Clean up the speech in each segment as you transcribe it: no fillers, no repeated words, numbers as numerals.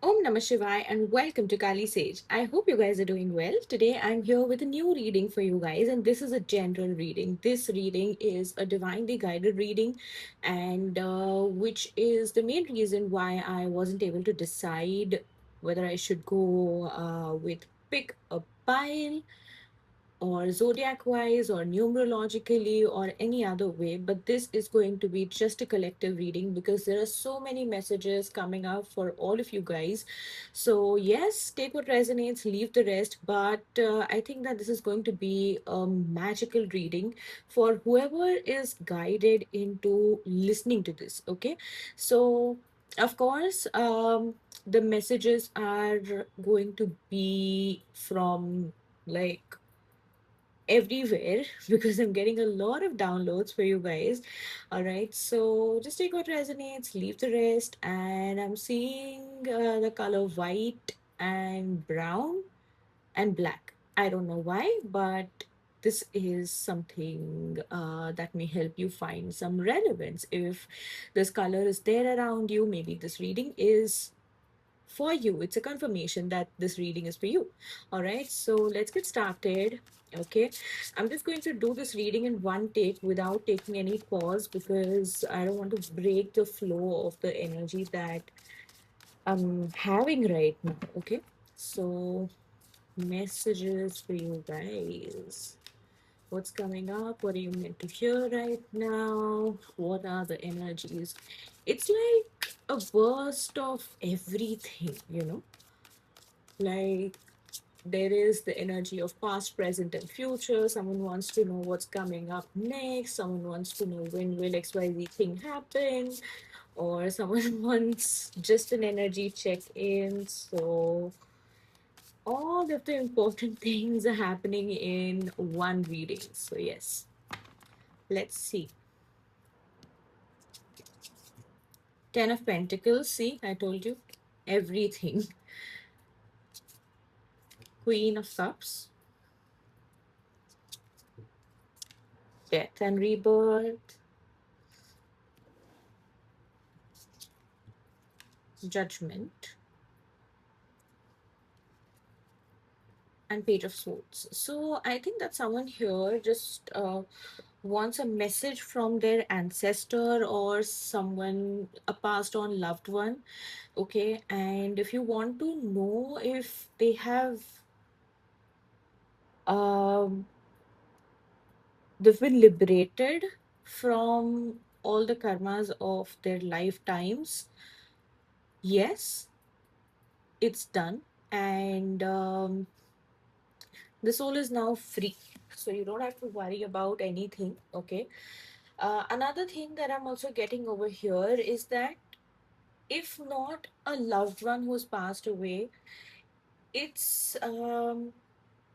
Om Namah Shivaya and welcome to Kali Sage. I hope you guys are doing well. Today I'm here with a new reading for you guys, and this is a general reading. This reading is a divinely guided reading, and which is the main reason why I wasn't able to decide whether I should go with pick a pile or zodiac wise or numerologically or any other way, but this is going to be just a collective reading because there are so many messages coming up for all of you guys. So yes, take what resonates, leave the rest, but I think that this is going to be a magical reading for whoever is guided into listening to this. Okay, so of course, the messages are going to be from like everywhere because I'm getting a lot of downloads for you guys. All right, so just take what resonates, leave the rest. And I'm seeing the color white and brown and black. I don't know why, but this is something that may help you find some relevance. If this color is there around you, maybe this reading is for you. It's a confirmation that this reading is for you. All right, so let's get started. Okay, I'm just going to do this reading in one take without taking any pause because I don't want to break the flow of the energy that I'm having right now. Okay, so messages for you guys. What's coming up? What are you meant to hear right now? What are the energies? It's like a burst of everything, like there is the energy of past, present, and future. Someone wants to know what's coming up next. Someone wants to know when will XYZ thing happen, or someone wants just an energy check in. So all of the important things are happening in one reading. So yes, let's see. Ten of Pentacles. See, I told you everything. Queen of Cups. Death and rebirth. Judgment. And Page of Swords. So I think that someone here just wants a message from their ancestor or someone, a passed on loved one. Okay, and if you want to know if they have um they've been liberated from all the karmas of their lifetimes, yes, it's done. And the soul is now free, so you don't have to worry about anything. Okay, another thing that I'm also getting over here is that if not a loved one who's passed away, it's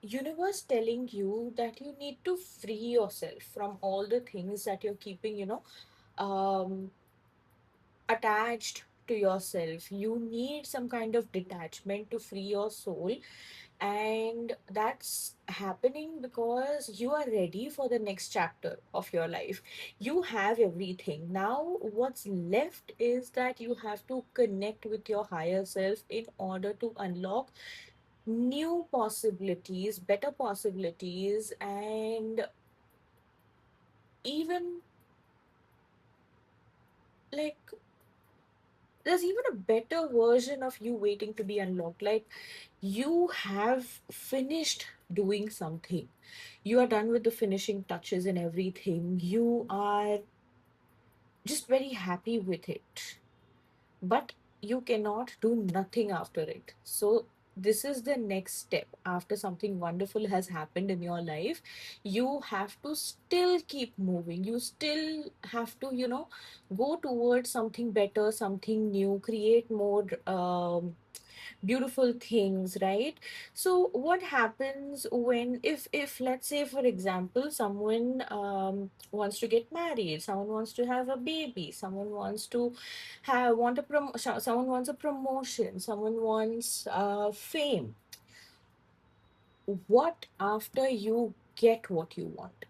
universe telling you that you need to free yourself from all the things that you're keeping, um attached to yourself. You need some kind of detachment to free your soul, and that's happening because you are ready for the next chapter of your life. You have everything now. What's left is that you have to connect with your higher self in order to unlock new possibilities, better possibilities, and even like there's even a better version of you waiting to be unlocked. Like you have finished doing something, you are done with the finishing touches and everything, you are just very happy with it, but you cannot do nothing after it. So this is the next step. After something wonderful has happened in your life, you have to still keep moving. You still have to, go towards something better, something new, create more beautiful things, right? So what happens when, if let's say for example someone wants to get married, someone wants to have a baby, someone wants to someone wants a promotion, someone wants fame. What after you get what you want?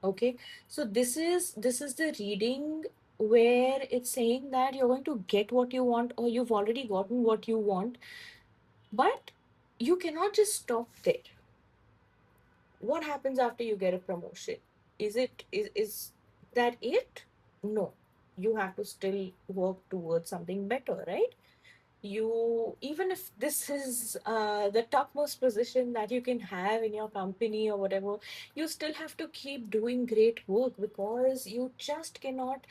Okay, so this is the reading where it's saying that you're going to get what you want or you've already gotten what you want, but you cannot just stop there. What happens after you get a promotion? Is that it? No. You have to still work towards something better, right? You, even if this is the topmost position that you can have in your company or whatever, you still have to keep doing great work, because you just cannot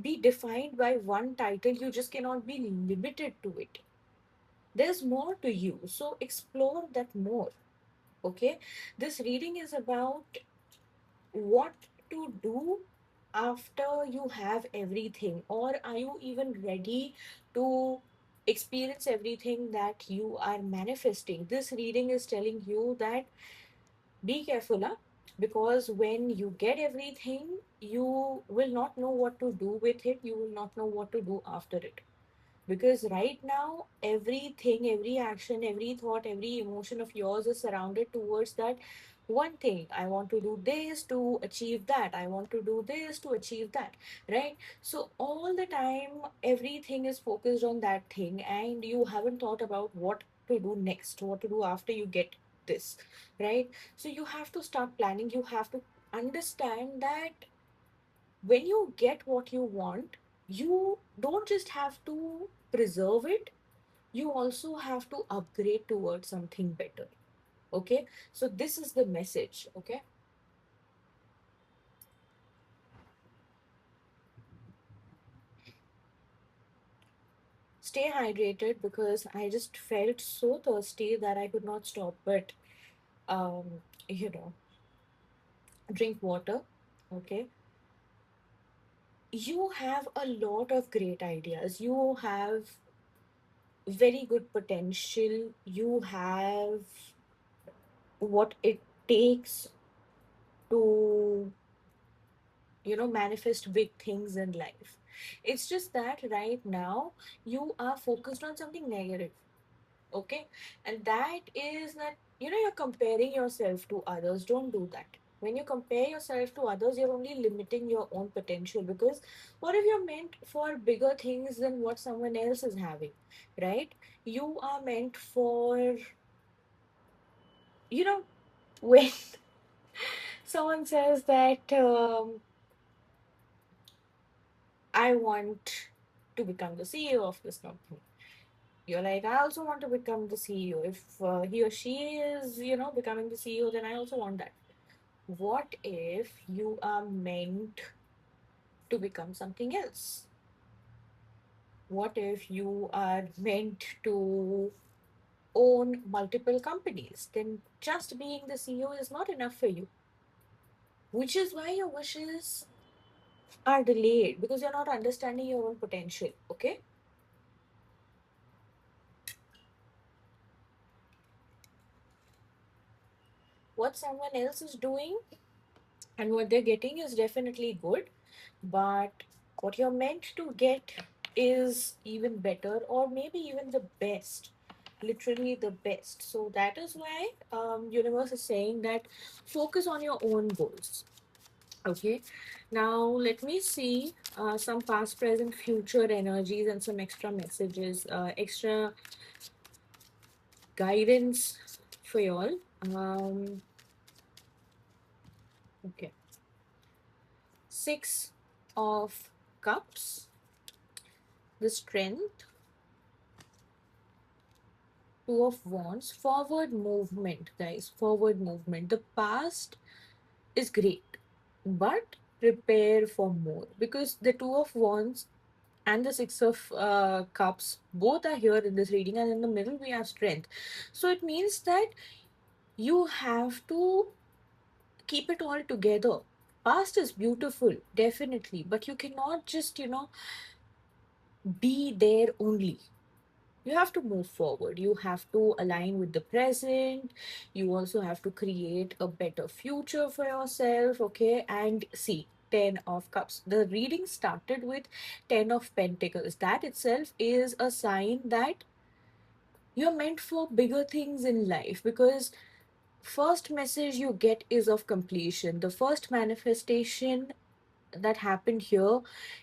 be defined by one title. You just cannot be limited to it. There's more to you, so explore that more. Okay, this reading is about what to do after you have everything, or are you even ready to experience everything that you are manifesting. This reading is telling you that be careful, huh? Because when you get everything, you will not know what to do with it, you will not know what to do after it. Because right now, everything, every action, every thought, every emotion of yours is surrounded towards that one thing. I want to do this to achieve that. I want to do this to achieve that. Right? So, all the time, everything is focused on that thing, and you haven't thought about what to do next, what to do after you get this. Right? So, you have to start planning. You have to understand that when you get what you want, you don't just have to preserve it, you also have to upgrade towards something better. Okay, so this is the message. Okay, stay hydrated, because I just felt so thirsty that I could not stop but um you know drink water. Okay, you have a lot of great ideas, you have very good potential, you have what it takes to manifest big things in life. It's just that right now you are focused on something negative. Okay, and that is that you're comparing yourself to others. Don't do that. When you compare yourself to others, you're only limiting your own potential, because what if you're meant for bigger things than what someone else is having? Right? You are meant for, you know when someone says that I want to become the CEO of this company. You're like, I also want to become the CEO. If he or she is, becoming the CEO, then I also want that. What if you are meant to become something else? What if you are meant to own multiple companies? Then just being the CEO is not enough for you, which is why your wishes are delayed, because you're not understanding your own potential. Okay, what someone else is doing and what they're getting is definitely good, but what you're meant to get is even better, or maybe even the best, literally the best. So that is why universe is saying that focus on your own goals. Okay, now let me see some past, present, future energies and some extra messages, extra guidance for y'all. Okay, Six of Cups, the Strength, Two of Wands, forward movement, guys, forward movement. The past is great, but prepare for more, because the Two of Wands and the Six of Cups both are here in this reading, and in the middle we have Strength. So it means that you have to keep it all together. Past is beautiful, definitely, but you cannot just, be there only. You have to move forward, you have to align with the present, you also have to create a better future for yourself. Okay, and see, 10 of Cups, the reading started with 10 of Pentacles. That itself is a sign that you're meant for bigger things in life, because first message you get is of completion. The first manifestation that happened here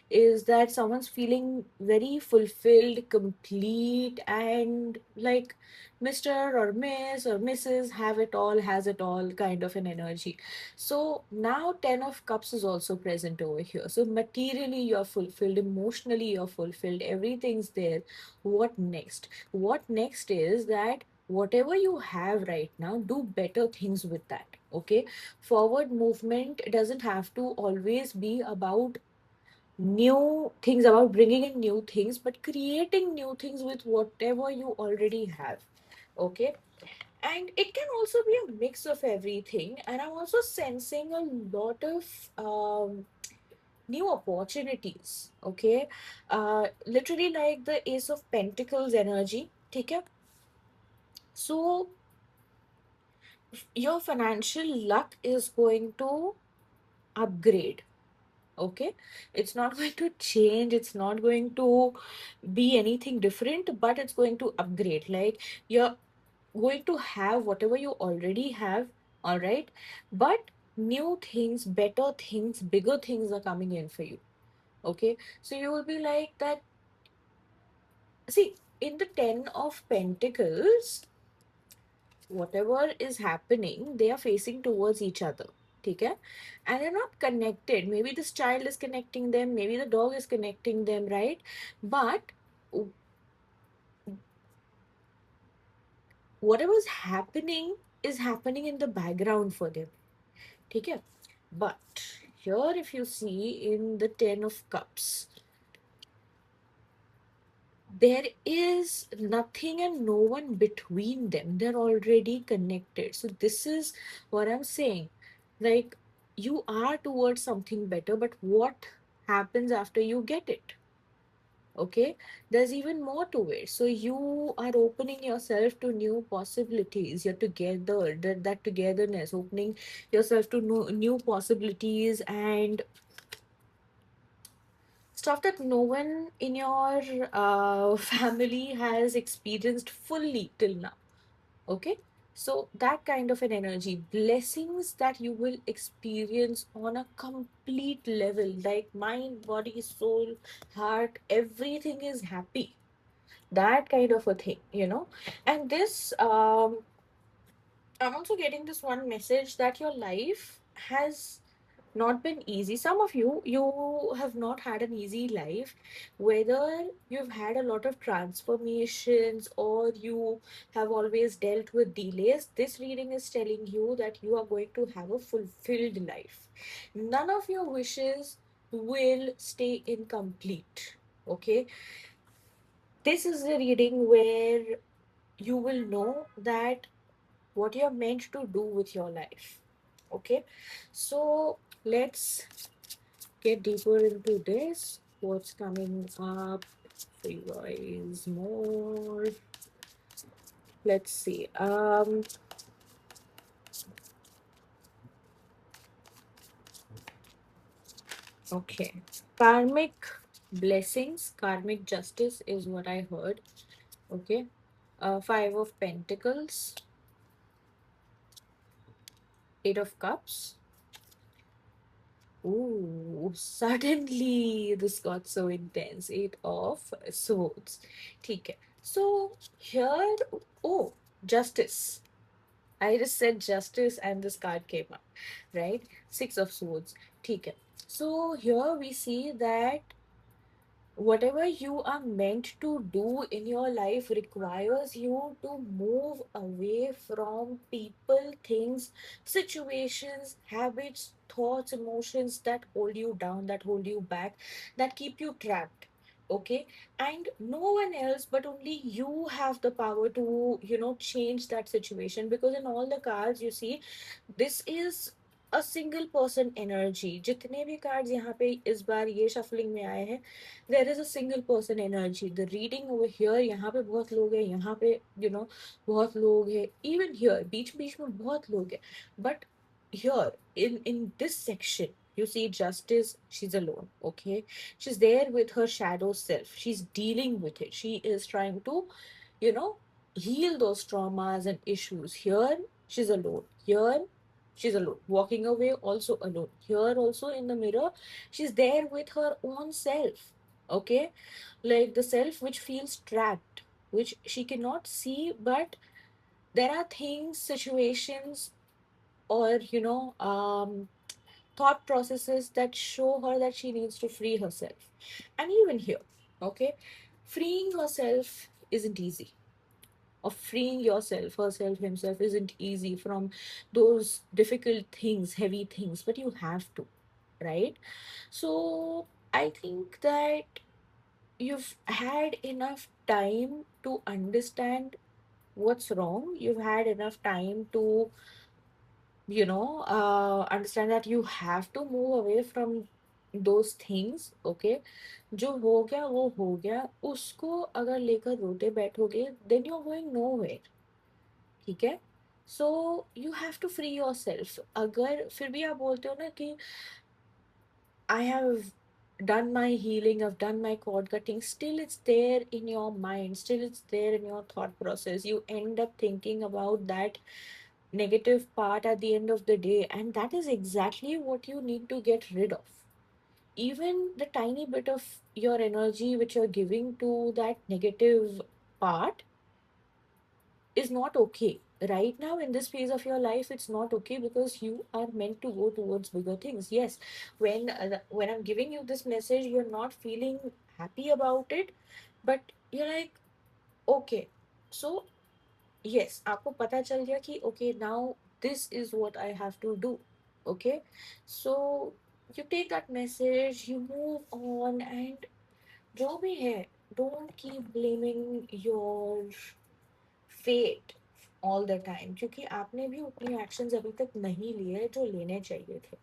is that someone's feeling very fulfilled, complete, and like Mr. or Miss or Mrs. have it all, has it all kind of an energy. So now 10 of Cups is also present over here. So materially you're fulfilled, emotionally you're fulfilled, everything's there. What next? What next is that whatever you have right now, do better things with that. Okay, forward movement doesn't have to always be about new things, about bringing in new things, but creating new things with whatever you already have. Okay, and it can also be a mix of everything, and I'm also sensing a lot of new opportunities. Okay, literally like the Ace of Pentacles energy. Take care. So your financial luck is going to upgrade. Okay, it's not going to change, it's not going to be anything different, but it's going to upgrade. Like, you're going to have whatever you already have, all right, but new things, better things, bigger things are coming in for you. Okay, so you will be like that. See, in the 10 of Pentacles, whatever is happening, they are facing towards each other. Okay, and they're not connected. Maybe this child is connecting them, maybe the dog is connecting them, right? But whatever's happening is happening in the background for them. Okay, but here if you see in the 10 of Cups, there is nothing and no one between them, they're already connected. So this is what I'm saying, like, you are towards something better, but what happens after you get it? Okay, there's even more to it. So you are opening yourself to new possibilities. You're together, that togetherness, opening yourself to new possibilities and stuff that no one in your family has experienced fully till now. Okay, so that kind of an energy, blessings that you will experience on a complete level, like mind, body, soul, heart, everything is happy, that kind of a thing, and this I'm also getting this one message that your life has not been easy. Some of you have not had an easy life, whether you've had a lot of transformations or you have always dealt with delays. This reading is telling you that you are going to have a fulfilled life. None of your wishes will stay incomplete. Okay, this is a reading where you will know that what you're meant to do with your life. Okay, so let's get deeper into this. What's coming up for you guys more? Let's see. Okay. Karmic blessings, karmic justice is what I heard. Okay. Five of Pentacles, Eight of Cups. Ooh, suddenly this got so intense. Eight of Swords. Okay. So here, oh, Justice. I just said justice and this card came up, right? Six of Swords. Okay. So here we see that whatever you are meant to do in your life requires you to move away from people, things, situations, habits, thoughts, emotions that hold you down, that hold you back, that keep you trapped. Okay, and no one else but only you have the power to change that situation, because in all the cards you see, this is a single person energy. जितने भी cards यहाँ पे इस बार ये shuffling में आए हैं, there is a single person energy. The reading over here, यहाँ पे बहुत लोग हैं, यहाँ पे बहुत लोग हैं, इवन हियर बीच बीच में बहुत लोग हैं, but here in this section you see Justice, she's alone. Okay, she's there with her shadow self, she's dealing with it, she is trying to you know heal those traumas and issues. Here she's alone. Here she's alone. Walking away, also alone. Here, also in the mirror, she's there with her own self. Okay, like the self which feels trapped, which she cannot see, but there are things, situations, or thought processes that show her that she needs to free herself. And even here, okay, freeing herself isn't easy, or freeing yourself, herself, himself isn't easy from those difficult things, heavy things, but you have to, right? So I think that you've had enough time to understand what's wrong. You've had enough time to, understand that you have to move away from those things. Okay, जो हो गया वो हो गया, उसको अगर लेकर रोते बैठोगे then you're going nowhere. ठीक है, so you have to free yourself. अगर फिर भी आप बोलते हो ना कि I have done my healing, I've done my cord cutting, still it's there in your mind, still it's there in your thought process. You end up thinking about that negative part at the end of the day, and that is exactly what you need to get rid of. Even the tiny bit of your energy which you're giving to that negative part is not okay right now in this phase of your life. It's not okay because you are meant to go towards bigger things. Yes, when I'm giving you this message, you're not feeling happy about it, but you're like, okay, so yes, आपको पता चल गया कि okay, now this is what I have to do. Okay, so you take that message, you move on, and जो भी है, don't keep blaming your fate all the time, क्योंकि आपने भी अपनी एक्शंस अभी तक नहीं लिए जो लेने चाहिए थे.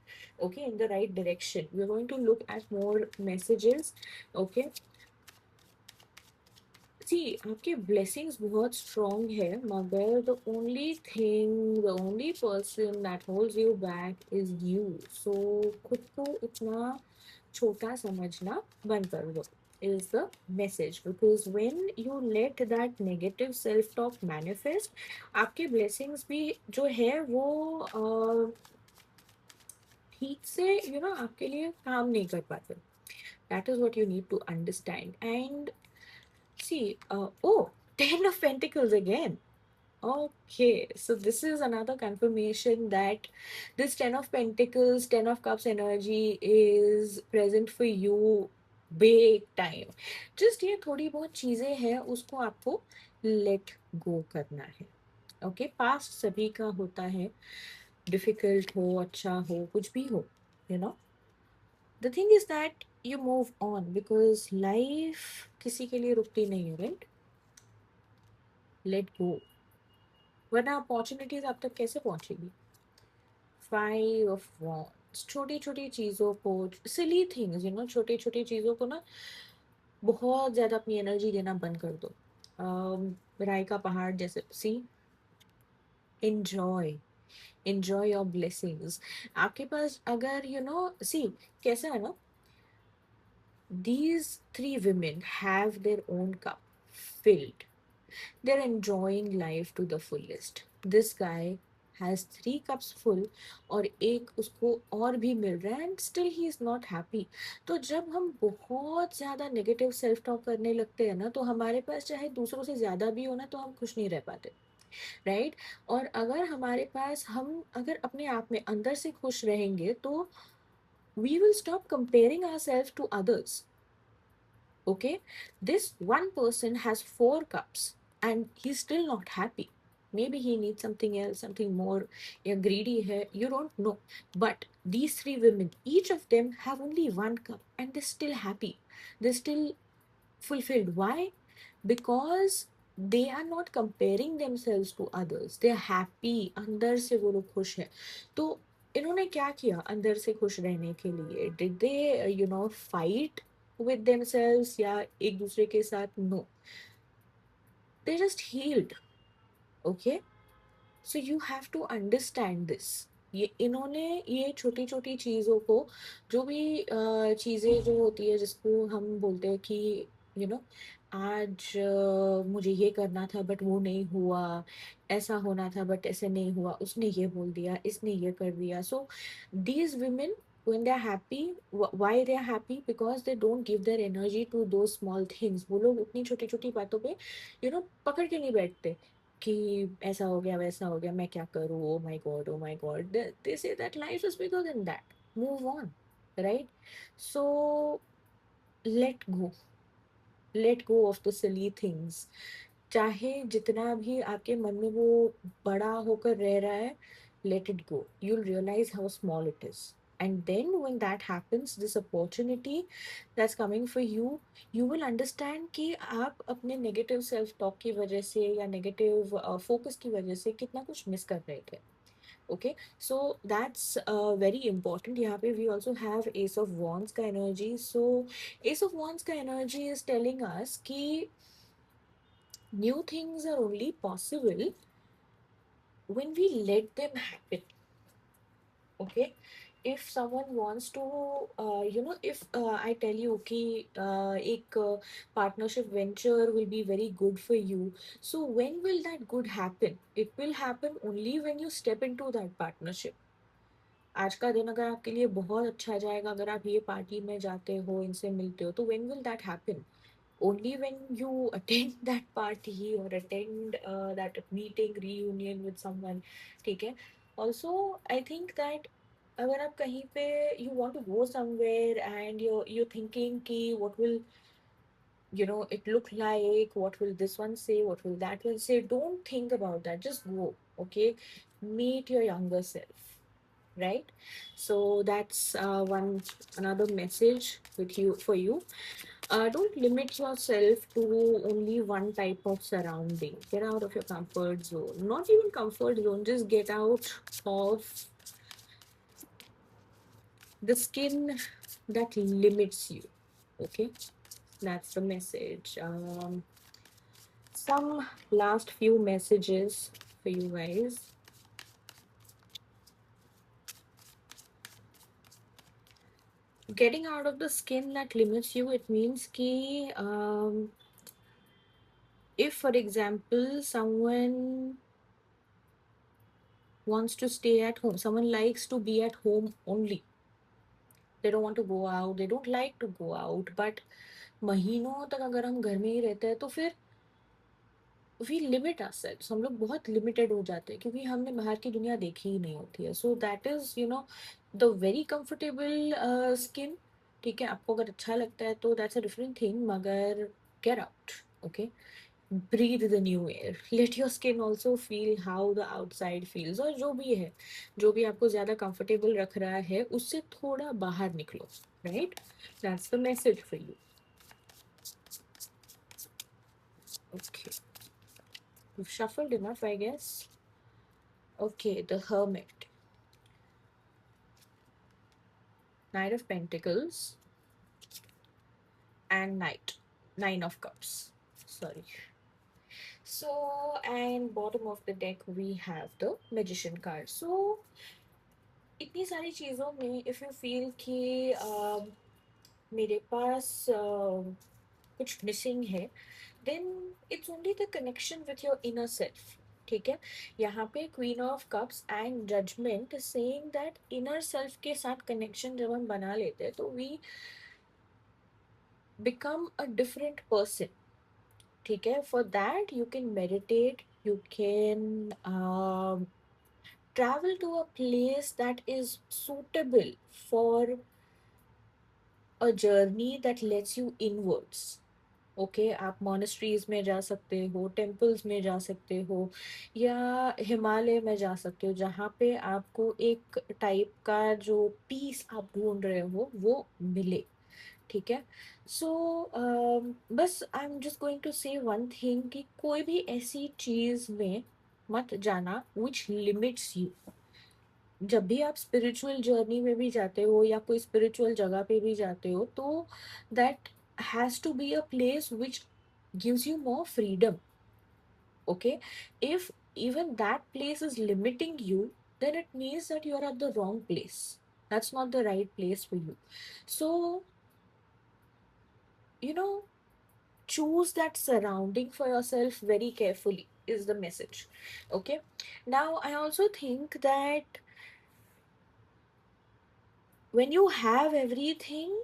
Okay, in the right direction. We are going to look at more messages. Okay, see आपके ब्लेसिंग्स बहुत स्ट्रॉन्ग है, मगर the only thing, the only person that holds you back is you. So खुद को इतना छोटा समझना बंद कर दो, is the message. Because when you let that negative self talk manifest, आपके blessings भी जो है वो ठीक से आपके लिए काम नहीं कर पाते. That is what you need to understand. And see, oh, 10 of Pentacles again. Okay, so this is another confirmation that this Ten of Pentacles, Ten of Cups energy is present for you big time. Just ये थोड़ी बहुत चीजें हैं, उसको आपको let go करना है. Okay, past सभी का होता है, difficult हो, अच्छा हो, कुछ भी हो, you know. The thing is that you move on because life किसी के लिए रुकती नहीं है, right? Let go. वरना अपॉर्चुनिटीज आप तक कैसे पहुंचेगी. 5 of Wands, छोटी छोटी चीज़ों को, सिली थिंग्स, छोटी छोटी चीज़ों को ना बहुत ज़्यादा अपनी एनर्जी देना बंद कर दो. राय का पहाड़ जैसे, सी, enjoy, enjoy your blessings. आपके पास अगर सी, कैसा है ना, these 3 women have their own cup filled. They're enjoying life to the fullest. This guy has 3 cups full और एक उसको और भी मिल रहा है, and still he is not happy. तो जब हम बहुत ज़्यादा नेगेटिव सेल्फ टॉक करने लगते हैं ना, तो हमारे पास चाहे दूसरों से ज़्यादा भी हो ना, तो हम खुश नहीं रह पाते, राइट? और अगर हमारे पास, हम अगर अपने आप में अंदर से खुश रहेंगे, तो we will stop comparing ourselves to others. Okay, this one person has 4 cups and he's still not happy. Maybe he needs something else, something more, greedy hai, you don't know. But these 3 women, each of them have only 1 cup and they're still happy. They're still fulfilled. Why? Because they are not comparing themselves to others. They're happy. अंदर से वो लोग खुश हैं. तो इन्होंने क्या किया अंदर से खुश रहने के लिए? Did they fight with themselves या एक दूसरे के साथ? No, they just healed. Okay, so you have to understand this. ये इन्होंने ये छोटी छोटी चीज़ों को, जो भी चीज़ें जो होती है जिसको हम बोलते हैं कि यू नो आज मुझे ये करना था बट वो नहीं हुआ, ऐसा होना था बट ऐसे नहीं हुआ, उसने ये बोल दिया, इसने ये कर दिया. सो these women, when they are happy, why they are happy? Because they don't give their energy to those small things. वो लोग उतनी छोटी छोटी बातों पे पकड़ के नहीं बैठते कि ऐसा हो गया वैसा हो गया, मैं क्या करूँ, oh my God, oh my God. They say that life is bigger than that. Move on, right? So let go, let go of the silly things. चाहे जितना भी आपके मन में वो बड़ा होकर रह रहा है, let it go. you'll realize how small it is. And then when that happens, this opportunity that's coming for you, you will understand कि आप अपने नेगेटिव सेल्फ टॉक की वजह से या नेगेटिव फोकस की वजह से कितना कुछ मिस कर रहे थे. Okay, so that's very important. यहाँ पे we also have ace of wands का energy. So ace of wands का एनर्जी इज टेलिंग अस कि new things are only possible when we let them happen. Okay, if someone wants to if I tell you कि एक partnership venture will be very good for you, so when will that good happen? It will happen only when you step into that partnership. आज का दिन अगर आपके लिए बहुत अच्छा जाएगा, अगर आप ये पार्टी में जाते हो, इनसे मिलते हो, तो when will that happen? Only when you attend that party or attend that meeting reunion with someone. ठीक है. Also I think that अगर आप कहीं पे you want to go somewhere and you're thinking कि what will it look like, what will this one say, what will that one say, don't think about that, just go. Okay, meet your younger self, right? So that's one another message with you for you. Don't limit yourself to only one type of surrounding. Get out of your comfort zone. Not even comfort zone, just get out of the skin that limits you. Okay, that's the message. Some last few messages for you guys. Getting out of the skin that limits you, it means ki if for example someone wants to stay at home, someone likes to be at home only, they don't want to go out, they don't like to go out, but महीनों तक अगर हम घर में ही रहते हैं तो फिर वी लिमिट आवरसेल्व्स, हम लोग बहुत लिमिटेड हो जाते हैं क्योंकि हमने बाहर की दुनिया देखी ही नहीं होती है. So that is the very comfortable skin. ठीक है, आपको अगर अच्छा लगता है तो दैट्स अ डिफरेंट थिंग, मगर get out. Okay, breathe the new air, let your skin also feel how the outside feels. और जो भी है, जो भी आपको ज़्यादा कंफर्टेबल रख रहा है उससे थोड़ा बाहर निकलो. Right, that's the message for you. Okay, we've shuffled enough, I guess. Okay, the Hermit, Knight of Pentacles, and Nine of Cups. Sorry. So, and bottom of the deck we have the Magician card. So, इतनी सारी चीज़ों में if you feel कि मेरे पास कुछ missing है, then it's only the connection with your inner self. ठीक है, यहाँ पे queen of cups and judgement saying that inner self के साथ कनेक्शन जब हम बना लेते हैं तो we become a different person. ठीक है, for that you can meditate, you can travel to a place that is suitable for a journey that lets you inwards. Okay, आप मोनेस्ट्रीज में जा सकते हो, टेम्पल्स में जा सकते हो, या हिमालय में जा सकते हो, जहाँ पे आपको एक टाइप का जो पीस आप ढूंढ रहे हो वो मिले. ठीक है. सो बस I am just going to say one thing कि कोई भी ऐसी चीज में मत जाना विच लिमिट्स यू. जब भी आप स्पिरिचुअल जर्नी में भी जाते हो या कोई स्पिरिचुअल जगह पे भी जाते हो, तो that has to be a place which gives you more freedom. Okay, if even that place is limiting you, then it means that you are at the wrong place. That's not the right place for you. So you know choose that surrounding for yourself very carefully is the message. Okay, now I also think that when you have everything,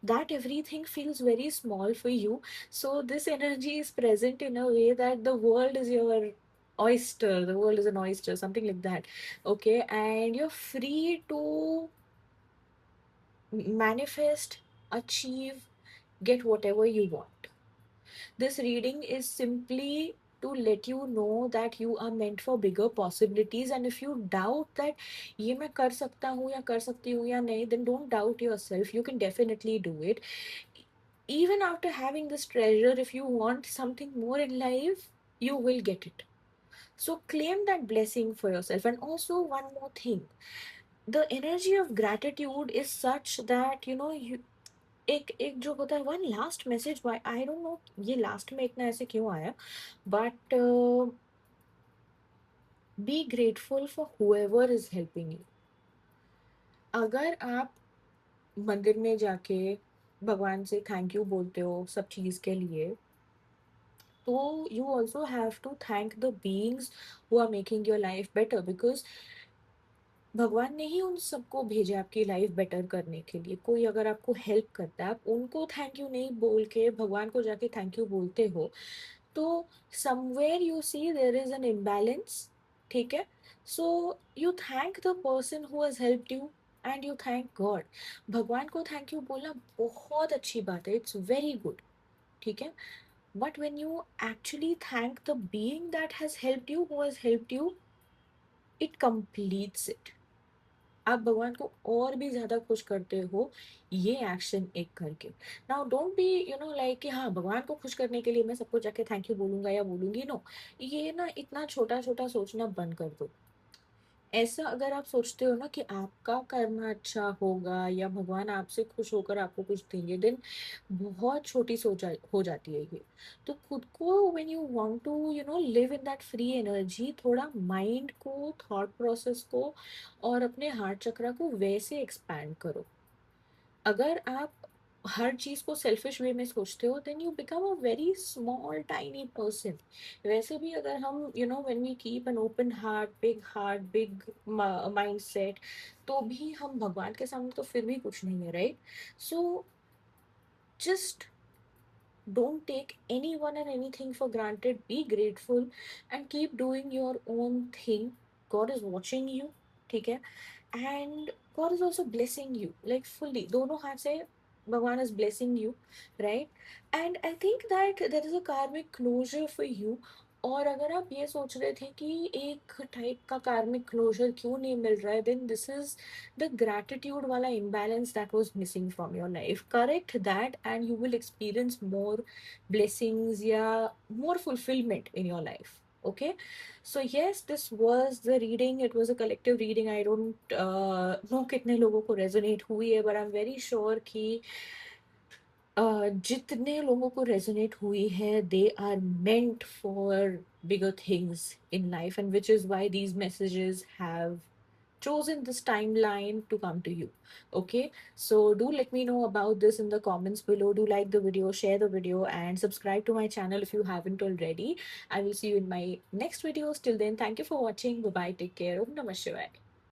that everything feels very small for you. So this energy is present in a way that the world is your oyster, the world is an oyster, something like that. Okay, and you're free to manifest, achieve, get whatever you want. This reading is simply to let you know that you are meant for bigger possibilities, and if you doubt that ये मैं कर सकता हूँ या कर सकती हूँ या नहीं, then don't doubt yourself. You can definitely do it. Even after having this treasure, if you want something more in life, you will get it. So claim that blessing for yourself. And also one more thing, the energy of gratitude is such that you एक एक जो होता है, one last message, why I don't know ये last में इतना ऐसे क्यों आया, but be grateful for whoever is helping you. अगर आप मंदिर में जाके भगवान से थैंक यू बोलते हो सब चीज़ के लिए, तो you also have to thank the beings who are making your life better, because भगवान ने ही उन सबको भेजा आपकी लाइफ बेटर करने के लिए. कोई अगर आपको हेल्प करता है, आप उनको थैंक यू नहीं बोल के भगवान को जाके थैंक यू बोलते हो, तो somewhere you see there is an imbalance. ठीक है, so you thank the person who has helped you and you thank god. भगवान को थैंक यू बोलना बहुत अच्छी बात है, इट्स वेरी गुड. ठीक है, but when you actually thank the being that has helped you, who has helped you, it completes it. आप भगवान को और भी ज्यादा खुश करते हो ये एक्शन एक करके. नाउ डोंट बी लाइक कि हाँ भगवान को खुश करने के लिए मैं सबको जाके थैंक यू बोलूंगा या बोलूंगी. नो, ये ना इतना छोटा छोटा सोचना बंद कर दो. ऐसा अगर आप सोचते हो ना कि आपका कर्म अच्छा होगा या भगवान आपसे खुश होकर आपको कुछ देंगे, देन बहुत छोटी सोच हो जाती है ये. तो खुद को when you want to live in that free energy, थोड़ा माइंड को, थॉट प्रोसेस को और अपने हार्ट चक्रा को वैसे एक्सपैंड करो. अगर आप हर चीज को सेल्फिश वे में सोचते हो, then you become a very small tiny person. वैसे भी अगर हम when we keep an open heart, big mindset, तो भी हम भगवान के सामने तो फिर भी कुछ नहीं है, right? So just don't take anyone and anything for granted. Be grateful and keep doing your own thing. God is watching you. ठीक है, and God is also blessing you like fully. दोनों हाथ से भगवान is blessing you, right? And I think that there is a karmic closure for you. और अगर आप ये सोच रहे थे कि एक टाइप का कार्मिक क्लोजर क्यों नहीं मिल रहा है, then this is the gratitude वाला imbalance that was missing from your life. Correct that and you will experience more blessings, yeah, more fulfillment in your life. Okay, so yes, this was the reading. It was a collective reading. I don't know कितने लोगों को resonate हुई है, but I'm very sure कि जितने लोगों को resonate हुई है, they are meant for bigger things in life, and which is why these messages have chosen this timeline to come to you. Okay, so do let me know about this in the comments below. Do like the video, share the video, and subscribe to my channel if you haven't already. I will see you in my next videos. Till then, thank you for watching. Bye bye, take care. Om Namah Shivaya.